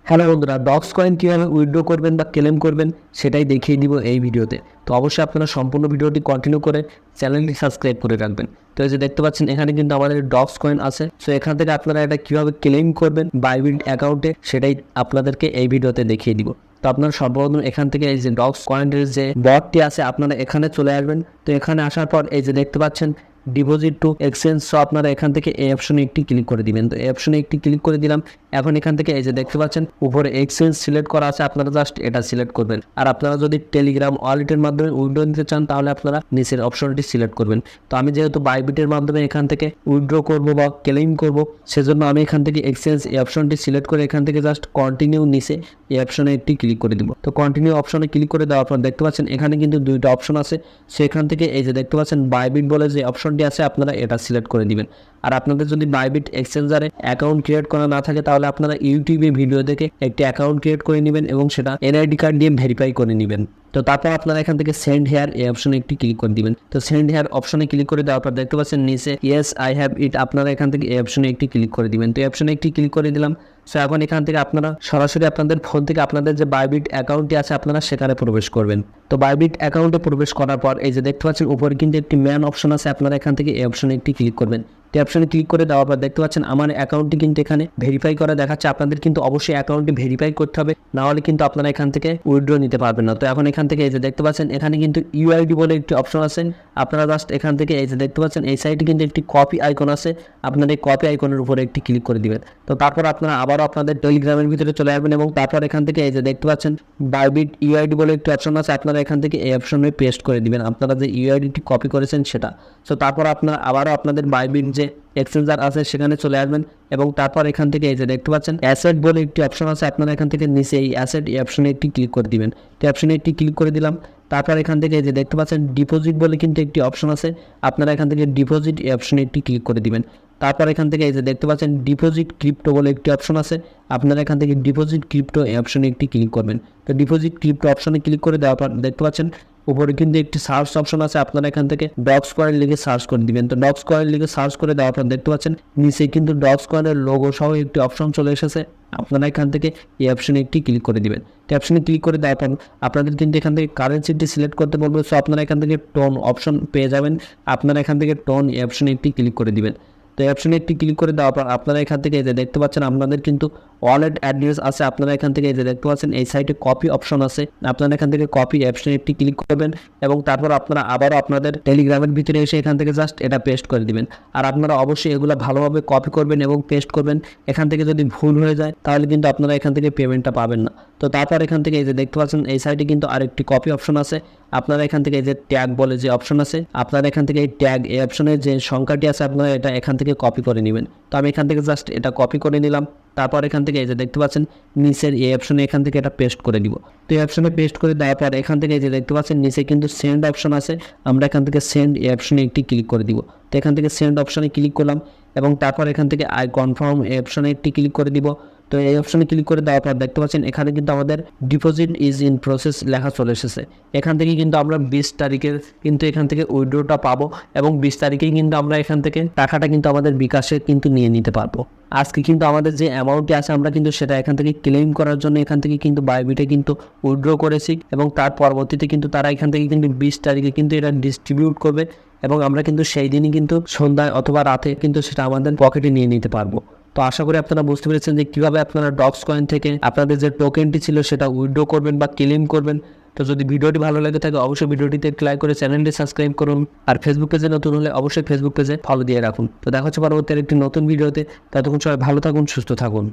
Hello বন্ধুরা, docs coin কীভাবে withdraw করবেন বা ক্লেম করবেন সেটাই দেখিয়ে দিব এই ভিডিওতে। তো অবশ্যই আপনারা সম্পূর্ণ ভিডিওটি কন্টিনিউ করে চ্যানেলটি সাবস্ক্রাইব করে রাখবেন। তো এই যে দেখতে পাচ্ছেন এখানে কিন্তু আমাদের ডক্স কয়েন আছে। সো এখান থেকে আপনারা এটা কীভাবে ক্লেম করবেন বাইবিট অ্যাকাউন্টে সেটাই আপনাদেরকে এই ভিডিওতে দেখিয়ে দিব। তো আপনারা সর্বপ্রথম এখান থেকে এই যে ডক্স কয়েনের যে বটটি আছে আপনারা এখানে চলে আসবেন। তো এখানে আসার পর এই যে দেখতে পাচ্ছেন ডিপোজিট টু এক্সচেঞ্জ, সো আপনারা এখান থেকে এই অপশনে একটি ক্লিক করে দিবেন। তো এই অপশনে একটি ক্লিক করে দিলাম। এখন এখান থেকে এই যে দেখতে পাচ্ছেন উপরে এক্সচেঞ্জ সিলেক্ট করা আছে, আপনারা জাস্ট এটা সিলেক্ট করবেন। আর আপনারা যদি টেলিগ্রাম ওয়ালেটের মাধ্যমে উইথড্র নিতে চান তাহলে আপনারা নিচের অপশনটি সিলেক্ট করবেন। তো আমি যেহেতু বাইবিটের মাধ্যমে এখান থেকে উইথড্র করব বা ক্লেম করব, সেজন্য আমি এখান থেকে এক্সচেঞ্জ এই অপশনটি সিলেক্ট করে এখান থেকে জাস্ট কন্টিনিউ নিচে এই অপশনে একটি ক্লিক করে দিব। তো কন্টিনিউ অপশনে ক্লিক করে দেওয়ার পর দেখতে পাচ্ছেন এখানে কিন্তু দুইটা অপশন আছে। সেখান থেকে এই যে দেখতে পাচ্ছেন বাইবিট বলে যে অপশনটি আছে আপনারা এটা সিলেক্ট করে দিবেন। আর আপনাদের যদি বাইবিট এক্সচেঞ্জারে অ্যাকাউন্ট ক্রিয়েট করা না থাকে তাহলে আপনারা ইউটিউবে ভিডিও দেখে একটি অ্যাকাউন্ট ক্রিয়েট করে নেবেন এবং সেটা এনআইডি কার্ড দিয়ে ভেরিফাই করে নেবেন। তো তারপর আপনারা এখান থেকে সেন্ড হেয়ার এই অপশনে একটি ক্লিক করে দিবেন। তো সেন্ড হেয়ার অপশনে ক্লিক করে দেওয়ার পর দেখতে পাচ্ছেন নিচে ইয়েস আই হ্যাভ ইট, আপনারা এখান থেকে এই অপশনে একটি ক্লিক করে দিবেন। তো এই অপশনে একটি ক্লিক করে দিলাম। সো এখন এখান থেকে আপনারা সরাসরি আপনাদের ফোন থেকে আপনাদের যে বাইবিট অ্যাকাউন্টটি আছে আপনারা সেখানে প্রবেশ করবেন। তো বাইবিট অ্যাকাউন্টে প্রবেশ করার পর এই যে দেখতে পাচ্ছেন উপরে কিন্তু একটি ম্যান অপশন আছে, আপনারা এখান থেকে এই অপশনে একটি ক্লিক করবেন। এই অপশনে ক্লিক করে দেওয়ার পর দেখতে পাচ্ছেন আমার অ্যাকাউন্টটি কিন্তু এখানে ভেরিফাই করা দেখাচ্ছে। আপনাদের কিন্তু অবশ্যই অ্যাকাউন্টটি ভেরিফাই করতে হবে, না হলে কিন্তু আপনারা এখান থেকে উইথড্র নিতে পারবেন না। তো এখন এখান থেকে এই যে দেখতে পাচ্ছেন এখানে কিন্তু ইউআইডি বলে একটি অপশন আছে, আপনারা জাস্ট এখান থেকে এই যে দেখতে পাচ্ছেন এই সাইডে কিন্তু একটি কপি আইকন আছে, আপনারা এই কপি আইকনের উপরে একটি ক্লিক করে দিবেন। তো তারপর আপনারা আবারও আপনাদের টেলিগ্রামের ভিতরে চলে আসবেন এবং তারপর এখান থেকে এই যে দেখতে পাচ্ছেন বাইবিট ইউআইডি বলে একটি অপশন আছে, আপনারা এখান থেকে এই অপশনে পেস্ট করে দিবেন আপনারা যে ইউআইডিটি কপি করেছেন সেটা। সো তারপর আপনারা আবারও আপনাদের বাইবিট যে এক্সচেঞ্জার আছে সেখানে চলে আসবেন এবং তারপর এখান থেকে এই যে দেখতে পাচ্ছেন অ্যাসেট বলে একটি অপশন আছে, আপনারা এখান থেকে নিচে এই অ্যাসেট এই অপশনে একটি ক্লিক করে দিবেন। তো অপশনে একটি ক্লিক করে দিলাম। তারপর এখান থেকে এই যে দেখতে পাচ্ছেন ডিপোজিট বলে কিন্তু একটি অপশন আছে, আপনারা এখান থেকে ডিপোজিট এই অপশনে একটি ক্লিক করে দিবেন। তারপর এখান থেকে এই যে দেখতে পাচ্ছেন ডিপোজিট ক্রিপ্টো বলে একটি অপশন আছে, আপনারা এখান থেকে ডিপোজিট ক্রিপ্টো এই অপশনে একটি ক্লিক করবেন। তো ডিপোজিট ক্রিপ্টো অপশনে ক্লিক করে দেওয়ার পর দেখতে পাচ্ছেন উপরে কিন্তু একটি সার্চ অপশন আছে, আপনারা এখান থেকে ডক্স কয়েন লিখে সার্চ করে দিবেন। তো ডক্স কয়েন লিখে সার্চ করে দেওয়ার পর দেখতে পাচ্ছেন নিচে কিন্তু ডক্স কয়েনের লোগো সহ একটি অপশন চলে এসেছে, আপনারা এখান থেকে এই অপশনে একটি ক্লিক করে দিবেন। তো অপশনে ক্লিক করে দেওয়ার পর আপনাদের কিন্তু এখান থেকে কারেন্সিটি সিলেক্ট করতে বলবে। সো আপনারা এখান থেকে টোন অপশন পেয়ে যাবেন, আপনারা এখান থেকে টোন এই অপশনে একটি ক্লিক করে দিবেন। তো এই অপশনে একটি ক্লিক করে দেওয়ার পর আপনারা এখান থেকে এই যে দেখতে পাচ্ছেন আপনাদের কিন্তু ওয়ালেট অ্যাড্রেস আছে, আপনারা এখান থেকে এই যে দেখতে পাচ্ছেন এই সাইডে কপি অপশন আছে, আপনারা এখান থেকে কপি অপশনে একটি ক্লিক করবেন এবং তারপর আপনারা আবারও আপনাদের টেলিগ্রামের ভিতরে এসে এখান থেকে জাস্ট এটা পেস্ট করে দিবেন। আর আপনারা অবশ্যই এগুলো ভালোভাবে কপি করবেন এবং পেস্ট করবেন, এখান থেকে যদি ভুল হয়ে যায় তাহলে কিন্তু আপনারা এখান থেকে পেমেন্টটা পাবেন না। তো তারপর এখান থেকে এই যে দেখতে পাচ্ছেন এই সাইডে কিন্তু আরেকটি কপি অপশন আছে, আপনারা এখান থেকে এই যে ট্যাগ বলে যে অপশন আছে, আপনারা এখান থেকে এই ট্যাগ এই অপশনের যে সংখ্যাটি আছে আপনারা এটা এখান থেকে কপি করে নেবেন। তো আমি এখান থেকে জাস্ট এটা কপি করে নিলাম। তারপর এখান থেকে এই যে দেখতে পাচ্ছেন নিচের এই অপশনে এখান থেকে এটা পেস্ট করে দিব। তো এই অপশনে পেস্ট করে দেওয়ার পর এখান থেকে এই যে দেখতে পাচ্ছেন নিচে কিন্তু সেন্ড অপশন আছে, আমরা এখান থেকে সেন্ড এই অপশনে একটি ক্লিক করে দিব। তো এখান থেকে সেন্ড অপশনে ক্লিক করলাম এবং তারপর এখান থেকে আই কনফার্ম এই অপশনে একটি ক্লিক করে দিব। তো এই অপশনে ক্লিক করে দেওয়ার পর দেখতে পাচ্ছেন এখানে কিন্তু আমাদের ডিপোজিট ইজ ইন প্রসেস লেখা চলে এসেছে। এখান থেকে কিন্তু আমরা 20 তারিখের কিন্তু এখান থেকে উইথড্রটা পাবো এবং 20 তারিখেই কিন্তু আমরা এখান থেকে টাকাটা কিন্তু আমাদের বিকাশে কিন্তু নিয়ে নিতে পারবো। আজকে কিন্তু আমাদের যে অ্যামাউন্টটি আছে আমরা কিন্তু সেটা এখান থেকে ক্লেম করার জন্য এখান থেকে কিন্তু বাইবিটে কিন্তু উইথড্র করেছি এবং তার পরবর্তীতে কিন্তু তারা এখান থেকে কিন্তু 20 তারিখে কিন্তু এটা ডিস্ট্রিবিউট করবে এবং আমরা কিন্তু সেই দিনই কিন্তু সন্ধ্যায় অথবা রাতে কিন্তু সেটা আমাদের পকেটে নিয়ে নিতে পারবো। তো আশা করি আপনারা বুঝতে পেরেছেন যে কীভাবে আপনারা ডক্স কয়েন থেকে আপনাদের যে টোকেনটি ছিল সেটা উইথড্র করবেন বা ক্লেম করবেন। তো যদি ভিডিওটি ভালো লাগে থাকে অবশ্যই ভিডিওটিতে লাইক করে চ্যানেলটি সাবস্ক্রাইব করুন, আর ফেসবুক পেজে নতুন হলে অবশ্যই ফেসবুক পেজে ফলো দিয়ে রাখুন। তো দেখা হচ্ছে পরবর্তী একটি নতুন ভিডিওতে, ততক্ষণ সবাই ভালো থাকুন, সুস্থ থাকুন।